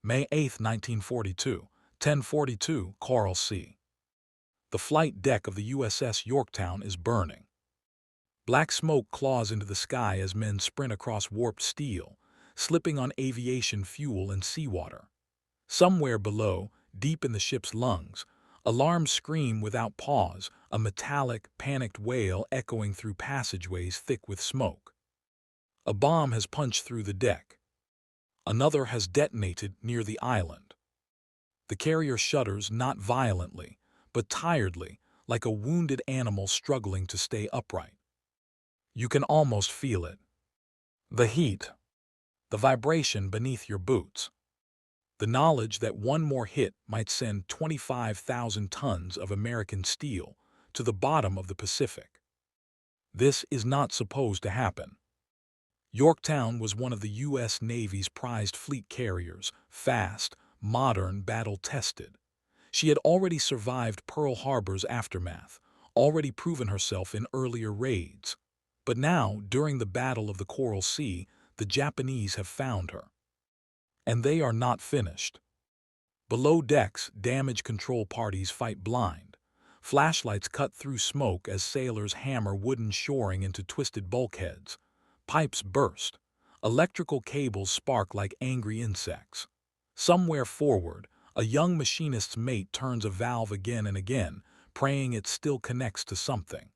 May 8, 1942, 10:42, Coral Sea. The flight deck of the USS Yorktown is burning. Black smoke claws into the sky as men sprint across warped steel, slipping on aviation fuel and seawater. Somewhere below, deep in the ship's lungs, alarms scream without pause, a metallic, panicked wail echoing through passageways thick with smoke. A bomb has punched through the deck. Another has detonated near the island. The carrier shudders not violently, but tiredly, like a wounded animal struggling to stay upright. You can almost feel it. The heat, the vibration beneath your boots, the knowledge that one more hit might send 25,000 tons of American steel to the bottom of the Pacific. This is not supposed to happen. Yorktown was one of the U.S. Navy's prized fleet carriers, fast, modern, battle-tested. She had already survived Pearl Harbor's aftermath, already proven herself in earlier raids. But now, during the Battle of the Coral Sea, the Japanese have found her. And they are not finished. Below decks, damage control parties fight blind. Flashlights cut through smoke as sailors hammer wooden shoring into twisted bulkheads. Pipes burst. Electrical cables spark like angry insects. Somewhere forward, a young machinist's mate turns a valve again and again, praying it still connects to something.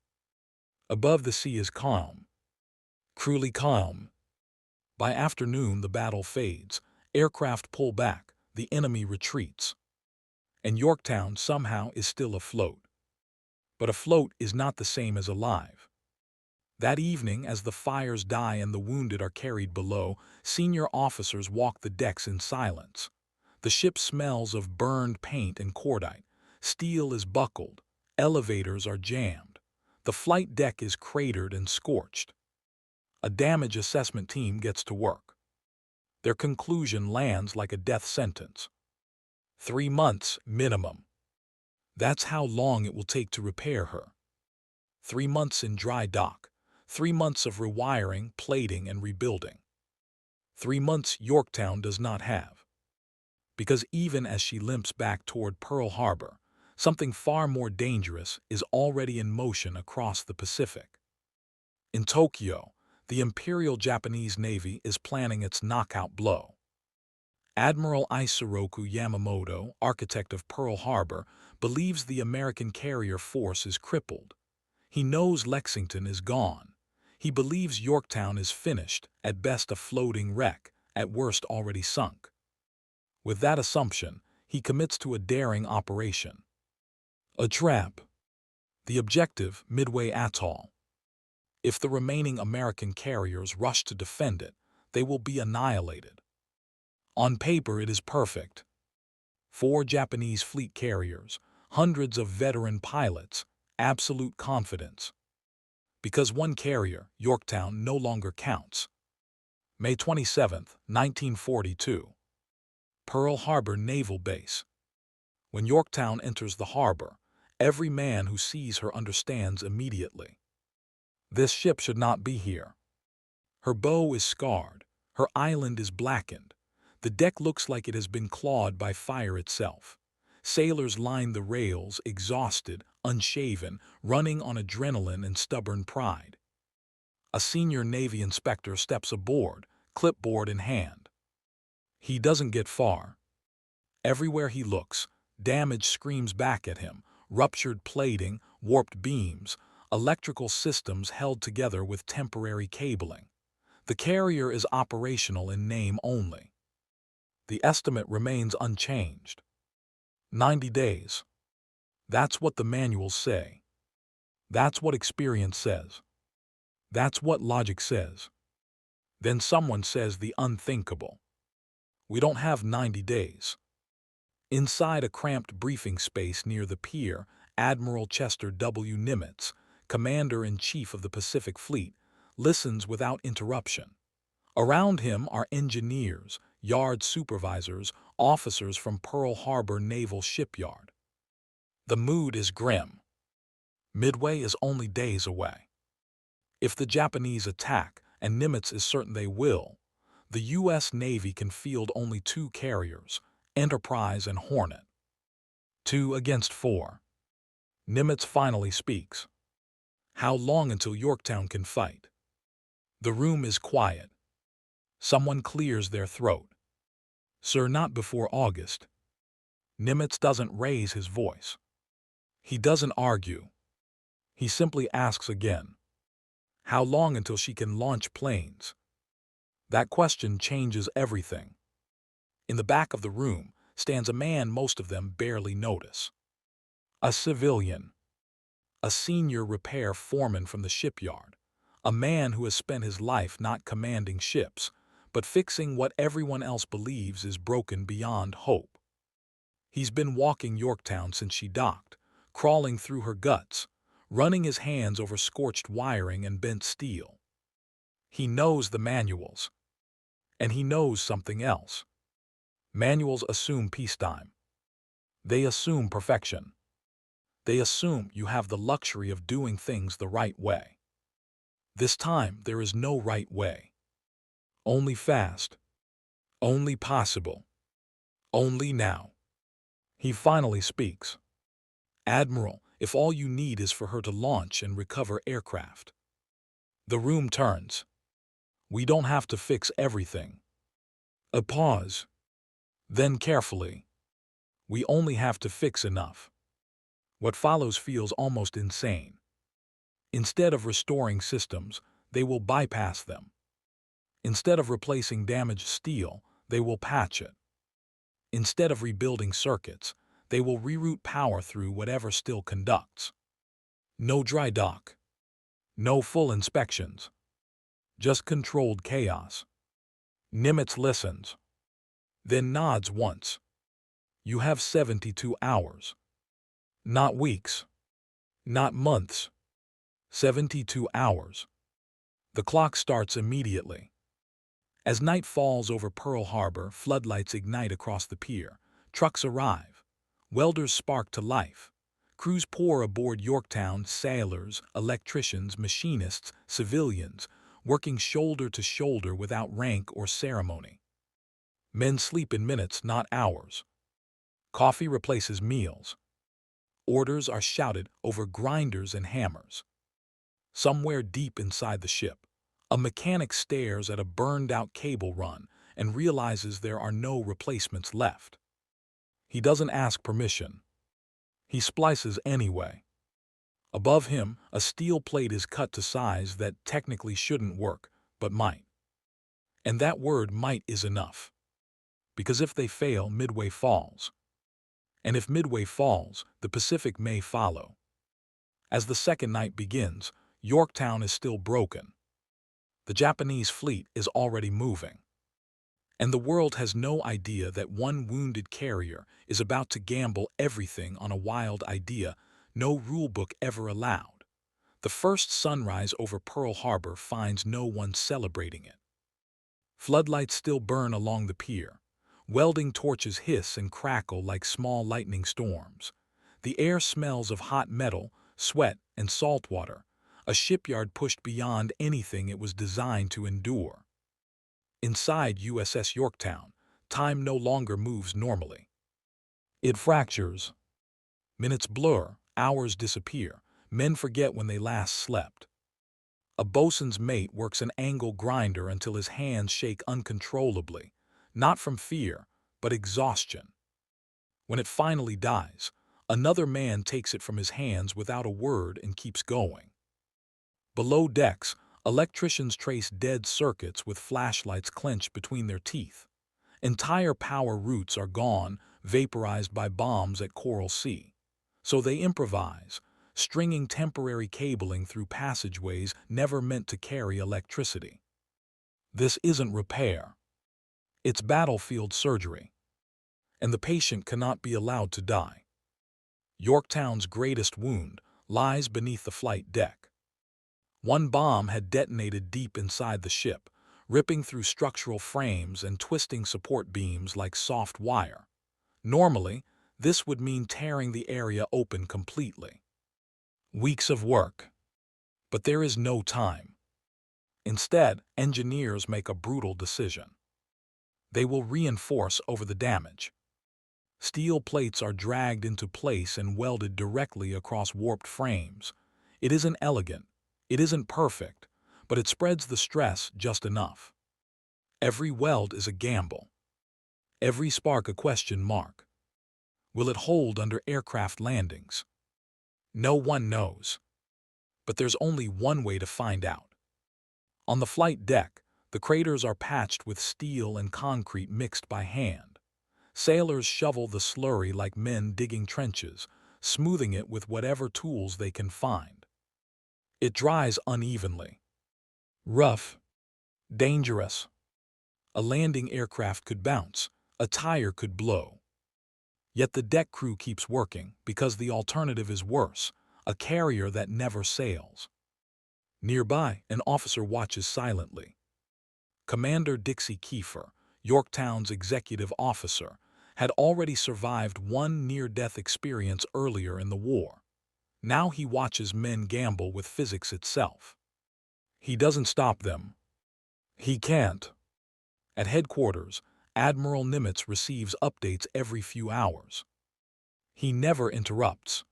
Above, the sea is calm. Cruelly calm. By afternoon, the battle fades. Aircraft pull back. The enemy retreats. And Yorktown somehow is still afloat. But afloat is not the same as alive. That evening, as the fires die and the wounded are carried below, senior officers walk the decks in silence. The ship smells of burned paint and cordite. Steel is buckled. Elevators are jammed. The flight deck is cratered and scorched. A damage assessment team gets to work. Their conclusion lands like a death sentence. 3 months minimum. That's how long it will take to repair her. 3 months in dry dock. 3 months of rewiring, plating, and rebuilding. 3 months Yorktown does not have. Because even as she limps back toward Pearl Harbor, something far more dangerous is already in motion across the Pacific. In Tokyo, the Imperial Japanese Navy is planning its knockout blow. Admiral Isoroku Yamamoto, architect of Pearl Harbor, believes the American carrier force is crippled. He knows Lexington is gone. He believes Yorktown is finished, at best a floating wreck, at worst already sunk. With that assumption, he commits to a daring operation. A trap. The objective, Midway Atoll. If the remaining American carriers rush to defend it, they will be annihilated. On paper, it is perfect. 4 Japanese fleet carriers, hundreds of veteran pilots, absolute confidence. Because one carrier, Yorktown, no longer counts. May 27, 1942. Pearl Harbor Naval Base. When Yorktown enters the harbor, every man who sees her understands immediately. This ship should not be here. Her bow is scarred. Her island is blackened. The deck looks like it has been clawed by fire itself. Sailors line the rails, exhausted, unshaven, running on adrenaline and stubborn pride. A senior Navy inspector steps aboard, clipboard in hand. He doesn't get far. Everywhere he looks, damage screams back at him, ruptured plating, warped beams, electrical systems held together with temporary cabling. The carrier is operational in name only. The estimate remains unchanged. 90 days. That's what the manuals say. That's what experience says. That's what logic says. Then someone says the unthinkable. We don't have 90 days. Inside a cramped briefing space near the pier, Admiral Chester W. Nimitz, Commander-in-Chief of the Pacific Fleet, listens without interruption. Around him are engineers, yard supervisors, officers from Pearl Harbor Naval Shipyard. The mood is grim. Midway is only days away. If the Japanese attack, and Nimitz is certain they will, The U.S. Navy can field only 2 carriers, Enterprise and Hornet. 2 against 4. Nimitz finally speaks. How long until Yorktown can fight? The room is quiet. Someone clears their throat. Sir, not before August. Nimitz doesn't raise his voice. He doesn't argue. He simply asks again. How long until she can launch planes? That question changes everything. In the back of the room stands a man most of them barely notice. A civilian. A senior repair foreman from the shipyard. A man who has spent his life not commanding ships, but fixing what everyone else believes is broken beyond hope. He's been walking Yorktown since she docked, crawling through her guts, running his hands over scorched wiring and bent steel. He knows the manuals. And he knows something else. Manuals assume peacetime. They assume perfection. They assume you have the luxury of doing things the right way. This time there is no right way. Only fast. Only possible. Only now. He finally speaks. Admiral, if all you need is for her to launch and recover aircraft. The room turns. We don't have to fix everything. A pause. Then carefully. We only have to fix enough. What follows feels almost insane. Instead of restoring systems, they will bypass them. Instead of replacing damaged steel, they will patch it. Instead of rebuilding circuits, they will reroute power through whatever still conducts. No dry dock. No full inspections. Just controlled chaos. Nimitz listens. Then nods once. You have 72 hours. Not weeks. Not months. 72 hours. The clock starts immediately. As night falls over Pearl Harbor, floodlights ignite across the pier. Trucks arrive. Welders spark to life. Crews pour aboard Yorktown, sailors, electricians, machinists, civilians, working shoulder to shoulder without rank or ceremony. Men sleep in minutes, not hours. Coffee replaces meals. Orders are shouted over grinders and hammers. Somewhere deep inside the ship, a mechanic stares at a burned-out cable run and realizes there are no replacements left. He doesn't ask permission. He splices anyway. Above him, a steel plate is cut to size that technically shouldn't work, but might. And that word might is enough. Because if they fail, Midway falls. And if Midway falls, the Pacific may follow. As the second night begins, Yorktown is still broken. The Japanese fleet is already moving. And the world has no idea that one wounded carrier is about to gamble everything on a wild idea no rulebook ever allowed. The first sunrise over Pearl Harbor finds no one celebrating it. Floodlights still burn along the pier. Welding torches hiss and crackle like small lightning storms. The air smells of hot metal, sweat, and salt water, a shipyard pushed beyond anything it was designed to endure. Inside USS Yorktown, time no longer moves normally. It fractures. Minutes blur, hours disappear, men forget when they last slept. A bosun's mate works an angle grinder until his hands shake uncontrollably, not from fear, but exhaustion. When it finally dies, another man takes it from his hands without a word and keeps going. Below decks, electricians trace dead circuits with flashlights clenched between their teeth. Entire power routes are gone, vaporized by bombs at Coral Sea. So they improvise, stringing temporary cabling through passageways never meant to carry electricity. This isn't repair. It's battlefield surgery. And the patient cannot be allowed to die. Yorktown's greatest wound lies beneath the flight deck. One bomb had detonated deep inside the ship, ripping through structural frames and twisting support beams like soft wire. Normally, this would mean tearing the area open completely. Weeks of work. But there is no time. Instead, engineers make a brutal decision. They will reinforce over the damage. Steel plates are dragged into place and welded directly across warped frames. It isn't elegant, it isn't perfect, but it spreads the stress just enough. Every weld is a gamble. Every spark a question mark. Will it hold under aircraft landings? No one knows. But there's only one way to find out. On the flight deck, the craters are patched with steel and concrete mixed by hand. Sailors shovel the slurry like men digging trenches, smoothing it with whatever tools they can find. It dries unevenly. Rough. Dangerous. A landing aircraft could bounce. A tire could blow. Yet the deck crew keeps working because the alternative is worse, a carrier that never sails. Nearby, an officer watches silently. Commander Dixie Kiefer, Yorktown's executive officer, had already survived one near-death experience earlier in the war. Now he watches men gamble with physics itself. He doesn't stop them. He can't. At headquarters, Admiral Nimitz receives updates every few hours. He never interrupts.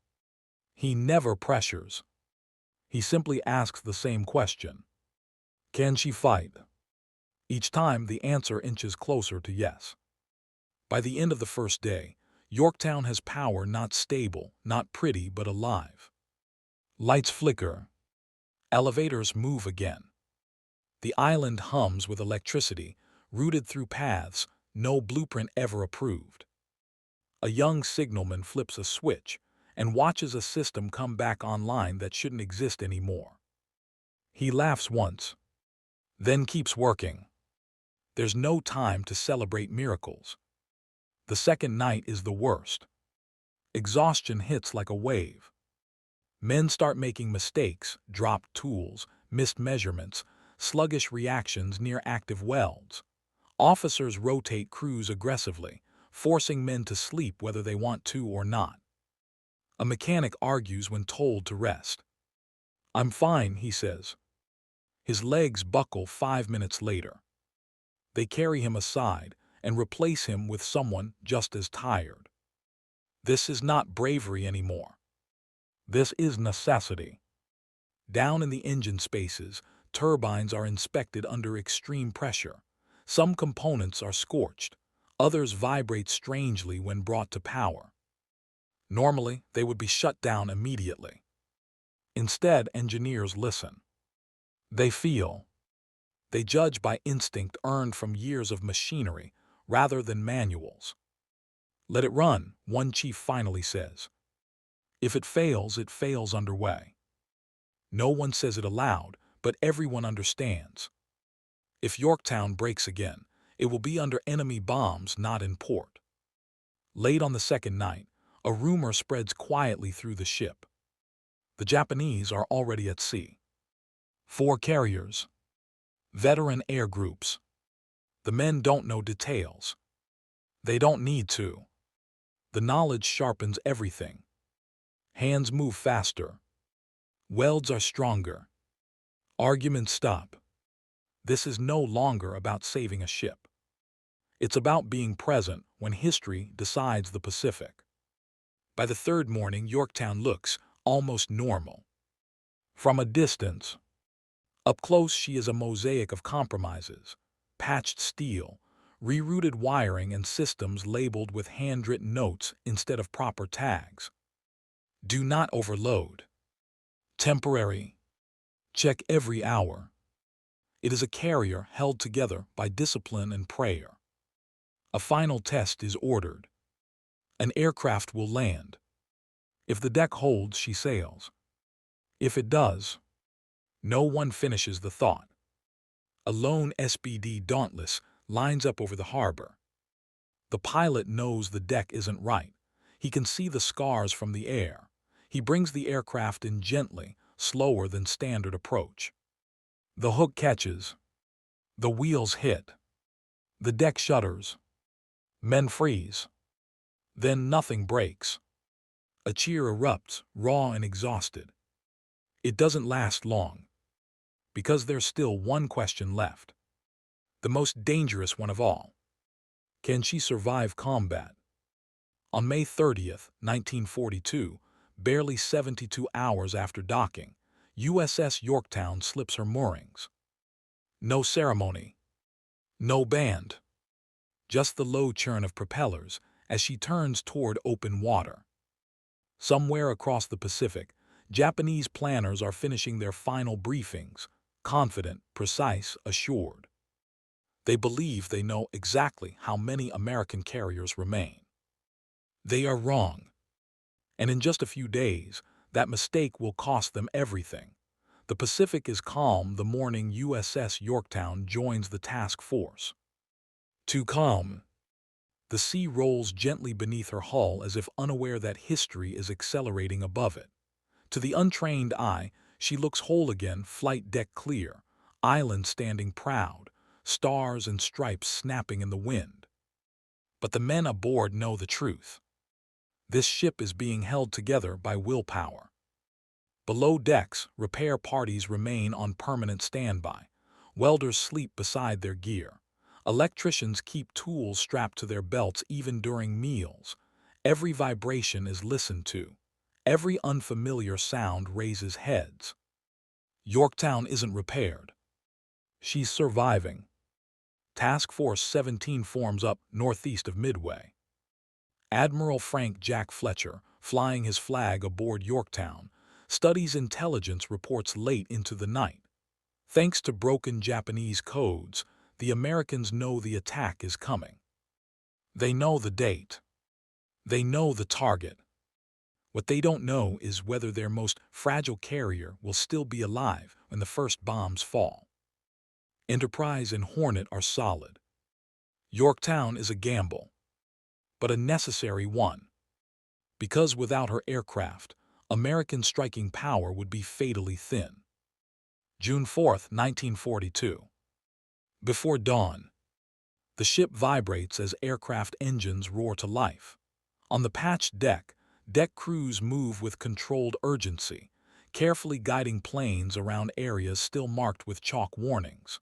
He never pressures. He simply asks the same question. Can she fight? Each time the answer inches closer to yes. By the end of the first day, Yorktown has power not stable, not pretty, but alive. Lights flicker. Elevators move again. The island hums with electricity, routed through paths no blueprint ever approved. A young signalman flips a switch and watches a system come back online that shouldn't exist anymore. He laughs once, then keeps working. There's no time to celebrate miracles. The second night is the worst. Exhaustion hits like a wave. Men start making mistakes, dropped tools, missed measurements, sluggish reactions near active welds. Officers rotate crews aggressively, forcing men to sleep whether they want to or not. A mechanic argues when told to rest. "I'm fine," he says. His legs buckle 5 minutes later. They carry him aside and replace him with someone just as tired. This is not bravery anymore. This is necessity. Down in the engine spaces, turbines are inspected under extreme pressure. Some components are scorched. Others vibrate strangely when brought to power. Normally, they would be shut down immediately. Instead, engineers listen. They feel. They judge by instinct earned from years of machinery rather than manuals. "Let it run," one chief finally says. If it fails underway. No one says it aloud, but everyone understands. If Yorktown breaks again, it will be under enemy bombs, not in port. Late on the second night, a rumor spreads quietly through the ship. The Japanese are already at sea. 4 carriers. Veteran air groups. The men don't know details. They don't need to. The knowledge sharpens everything. Hands move faster. Welds are stronger. Arguments stop. This is no longer about saving a ship. It's about being present when history decides the Pacific. By the third morning, Yorktown looks almost normal. From a distance. Up close, she is a mosaic of compromises. Patched steel, rerouted wiring, and systems labeled with handwritten notes instead of proper tags. Do not overload. Temporary. Check every hour. It is a carrier held together by discipline and prayer. A final test is ordered. An aircraft will land. If the deck holds, she sails. If it does, no one finishes the thought. A lone SBD Dauntless lines up over the harbor. The pilot knows the deck isn't right. He can see the scars from the air. He brings the aircraft in gently, slower than standard approach. The hook catches. The wheels hit. The deck shudders. Men freeze. Then nothing breaks. A cheer erupts, raw and exhausted. It doesn't last long. Because there's still one question left. The most dangerous one of all. Can she survive combat? On May 30th, 1942, barely 72 hours after docking, USS Yorktown slips her moorings. No ceremony, no band, just the low churn of propellers as she turns toward open water. Somewhere across the Pacific, Japanese planners are finishing their final briefings, confident, precise, assured. They believe they know exactly how many American carriers remain. They are wrong. And in just a few days, that mistake will cost them everything. The Pacific is calm the morning USS Yorktown joins the task force. Too calm. The sea rolls gently beneath her hull as if unaware that history is accelerating above it. To the untrained eye, she looks whole again, flight deck clear, island standing proud, stars and stripes snapping in the wind. But the men aboard know the truth. This ship is being held together by willpower. Below decks, repair parties remain on permanent standby. Welders sleep beside their gear. Electricians keep tools strapped to their belts even during meals. Every vibration is listened to. Every unfamiliar sound raises heads. Yorktown isn't repaired. She's surviving. Task Force 17 forms up northeast of Midway. Admiral Frank Jack Fletcher, flying his flag aboard Yorktown, studies intelligence reports late into the night. Thanks to broken Japanese codes, the Americans know the attack is coming. They know the date. They know the target. What they don't know is whether their most fragile carrier will still be alive when the first bombs fall. Enterprise and Hornet are solid. Yorktown is a gamble, but a necessary one. Because without her aircraft, American striking power would be fatally thin. June 4, 1942. Before dawn, the ship vibrates as aircraft engines roar to life. On the patched deck, deck crews move with controlled urgency, carefully guiding planes around areas still marked with chalk warnings.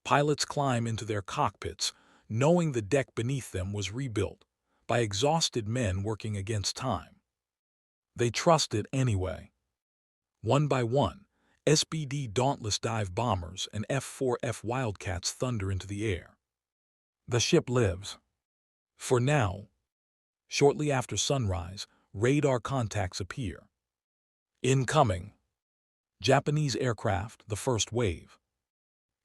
Pilots climb into their cockpits, knowing the deck beneath them was rebuilt by exhausted men working against time. They trust it anyway. One by one, SBD Dauntless dive bombers and F-4F Wildcats thunder into the air. The ship lives. For now. Shortly after sunrise, radar contacts appear. Incoming. Japanese aircraft, the first wave.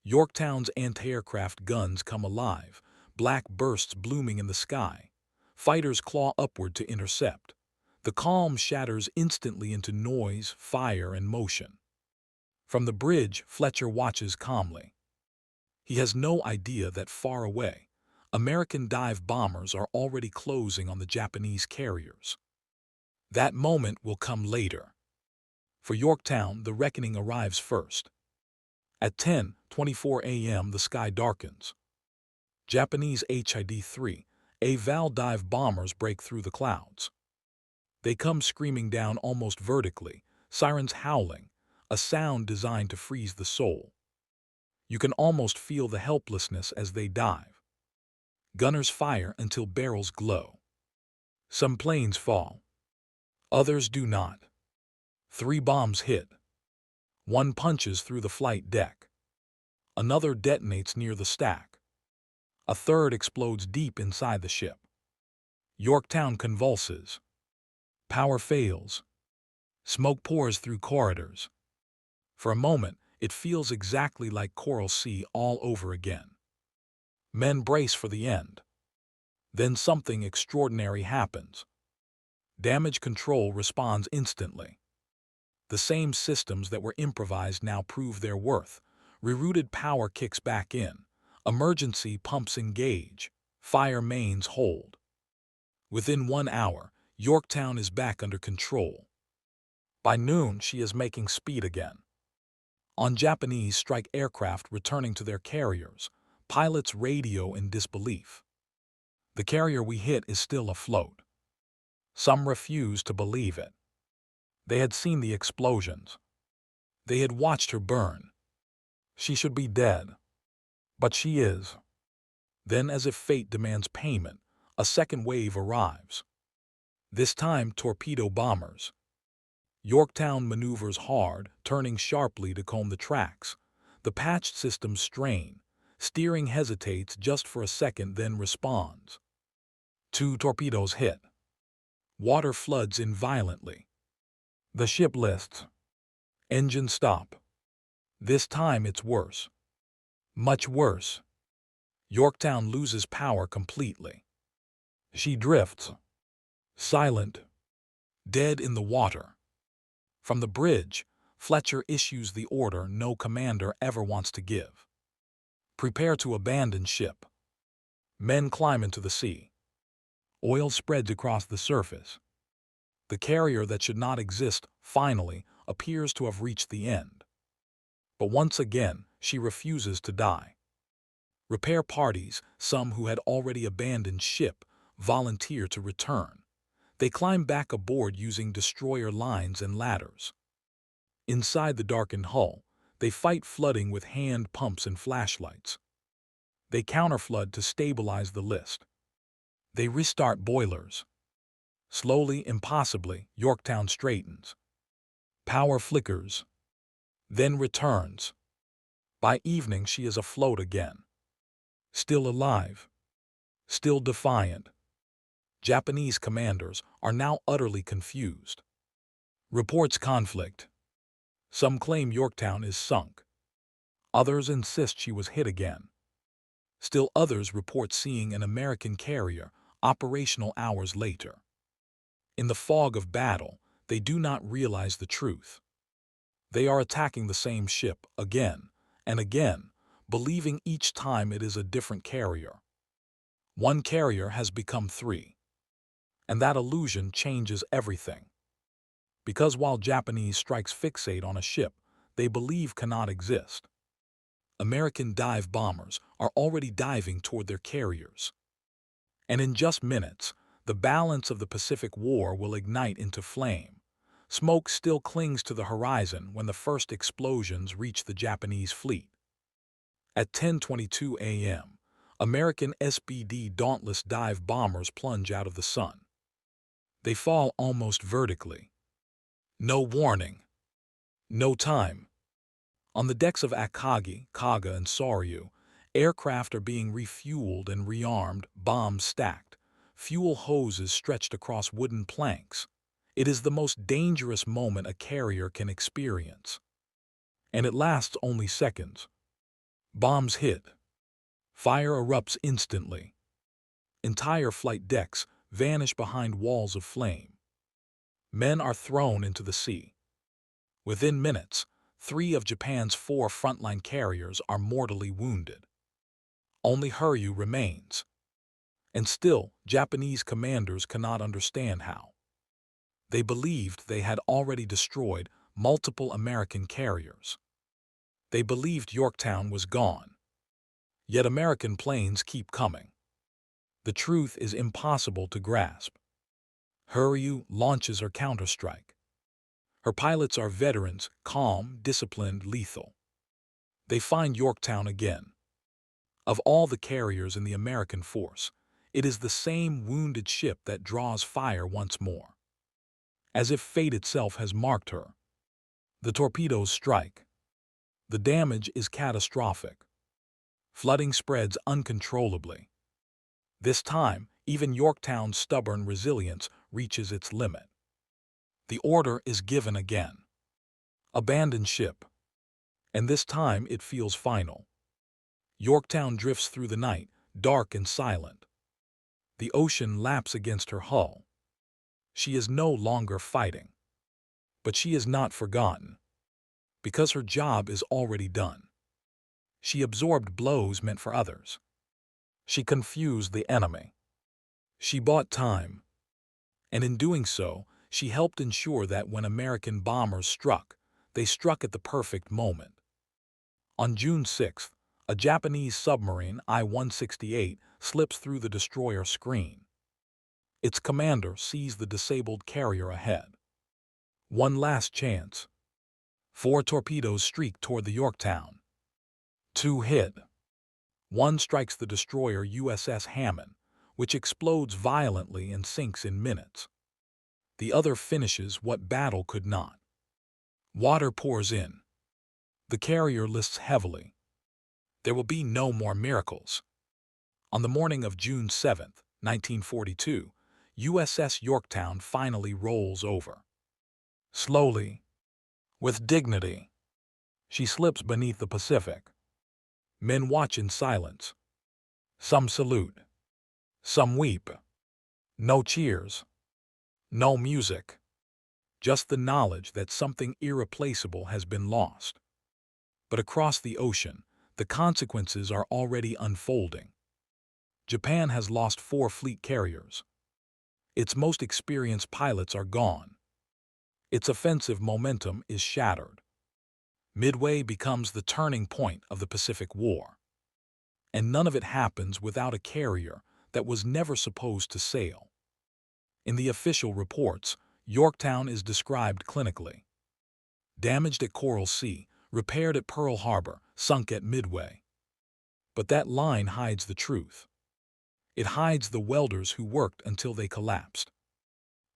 Yorktown's anti-aircraft guns come alive, black bursts blooming in the sky. Fighters claw upward to intercept. The calm shatters instantly into noise, fire, and motion. From the bridge, Fletcher watches calmly. He has no idea that far away, American dive bombers are already closing on the Japanese carriers. That moment will come later. For Yorktown, the reckoning arrives first. At 10:24 a.m., the sky darkens. Japanese HID-3, Naval dive bombers break through the clouds. They come screaming down almost vertically, sirens howling, a sound designed to freeze the soul. You can almost feel the helplessness as they dive. Gunners fire until barrels glow. Some planes fall. Others do not. 3 bombs hit. One punches through the flight deck. Another detonates near the stack. A third explodes deep inside the ship. Yorktown convulses. Power fails. Smoke pours through corridors. For a moment, it feels exactly like Coral Sea all over again. Men brace for the end. Then something extraordinary happens. Damage control responds instantly. The same systems that were improvised now prove their worth. Rerouted power kicks back in. Emergency pumps engage. Fire mains hold. Within 1 hour, Yorktown is back under control. By noon, she is making speed again. On Japanese strike aircraft returning to their carriers, pilots radio in disbelief. The carrier we hit is still afloat. Some refuse to believe it. They had seen the explosions. They had watched her burn. She should be dead. But she is. Then, as if fate demands payment, a second wave arrives. This time, torpedo bombers. Yorktown maneuvers hard, turning sharply to comb the tracks. The patched systems strain. Steering hesitates just for a second, then responds. 2 torpedoes hit. Water floods in violently. The ship lists. Engine stop. This time it's worse. Much worse. Yorktown loses power completely. She drifts. Silent. Dead in the water. From the bridge, Fletcher issues the order no commander ever wants to give. Prepare to abandon ship. Men climb into the sea. Oil spreads across the surface. The carrier that should not exist, finally, appears to have reached the end. But once again, she refuses to die. Repair parties, some who had already abandoned ship, volunteer to return. They climb back aboard using destroyer lines and ladders. Inside the darkened hull, they fight flooding with hand pumps and flashlights. They counterflood to stabilize the list. They restart boilers. Slowly, impossibly, Yorktown straightens. Power flickers. Then returns. By evening, she is afloat again. Still alive. Still defiant. Japanese commanders are now utterly confused. Reports conflict. Some claim Yorktown is sunk. Others insist she was hit again. Still others report seeing an American carrier operational hours later. In the fog of battle, they do not realize the truth. They are attacking the same ship again and again, believing each time it is a different carrier. One carrier has become 3. And that illusion changes everything. Because while Japanese strikes fixate on a ship they believe cannot exist, American dive bombers are already diving toward their carriers. And in just minutes, the balance of the Pacific War will ignite into flame. Smoke still clings to the horizon when the first explosions reach the Japanese fleet. At 10:22 a.m., American SBD Dauntless dive bombers plunge out of the sun. They fall almost vertically. No warning. No time. On the decks of Akagi, Kaga, and Soryu, aircraft are being refueled and rearmed, bombs stacked, fuel hoses stretched across wooden planks. It is the most dangerous moment a carrier can experience. And it lasts only seconds. Bombs hit. Fire erupts instantly. Entire flight decks vanish behind walls of flame. Men are thrown into the sea. Within minutes, 3 of Japan's 4 frontline carriers are mortally wounded. Only Hiryu remains. And still, Japanese commanders cannot understand how. They believed they had already destroyed multiple American carriers. They believed Yorktown was gone. Yet American planes keep coming. The truth is impossible to grasp. Hiryu launches her counterstrike. Her pilots are veterans, calm, disciplined, lethal. They find Yorktown again. Of all the carriers in the American force, it is the same wounded ship that draws fire once more. As if fate itself has marked her. The torpedoes strike. The damage is catastrophic. Flooding spreads uncontrollably. This time, even Yorktown's stubborn resilience reaches its limit. The order is given again. Abandon ship. And this time it feels final. Yorktown drifts through the night, dark and silent. The ocean laps against her hull. She is no longer fighting. But she is not forgotten. Because her job is already done. She absorbed blows meant for others. She confused the enemy. She bought time. And in doing so, she helped ensure that when American bombers struck, they struck at the perfect moment. On June 6th, a Japanese submarine, I-168, slips through the destroyer screen. Its commander sees the disabled carrier ahead. One last chance. 4 torpedoes streak toward the Yorktown. 2 hit. One strikes the destroyer USS Hammond, which explodes violently and sinks in minutes. The other finishes what battle could not. Water pours in. The carrier lists heavily. There will be no more miracles. On the morning of June 7, 1942, USS Yorktown finally rolls over. Slowly, with dignity, she slips beneath the Pacific. Men watch in silence. Some salute. Some weep. No cheers. No music. Just the knowledge that something irreplaceable has been lost. But across the ocean, the consequences are already unfolding. Japan has lost 4 fleet carriers. Its most experienced pilots are gone. Its offensive momentum is shattered. Midway becomes the turning point of the Pacific War. And none of it happens without a carrier that was never supposed to sail. In the official reports, Yorktown is described clinically. Damaged at Coral Sea, repaired at Pearl Harbor, sunk at Midway. But that line hides the truth. It hides the welders who worked until they collapsed.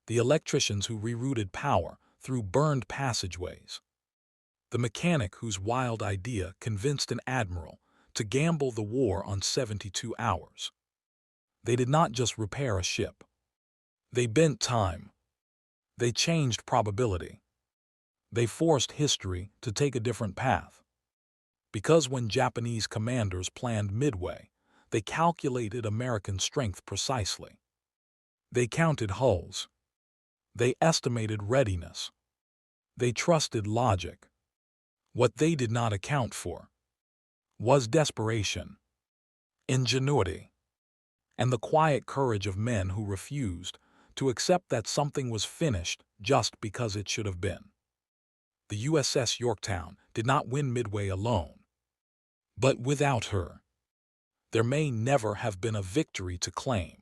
The electricians who rerouted power through burned passageways. The mechanic whose wild idea convinced an admiral to gamble the war on 72 hours. They did not just repair a ship. They bent time. They changed probability. They forced history to take a different path. Because when Japanese commanders planned Midway, they calculated American strength precisely. They counted hulls. They estimated readiness. They trusted logic. What they did not account for was desperation, ingenuity, and the quiet courage of men who refused to accept that something was finished just because it should have been. The USS Yorktown did not win Midway alone. But without her, there may never have been a victory to claim.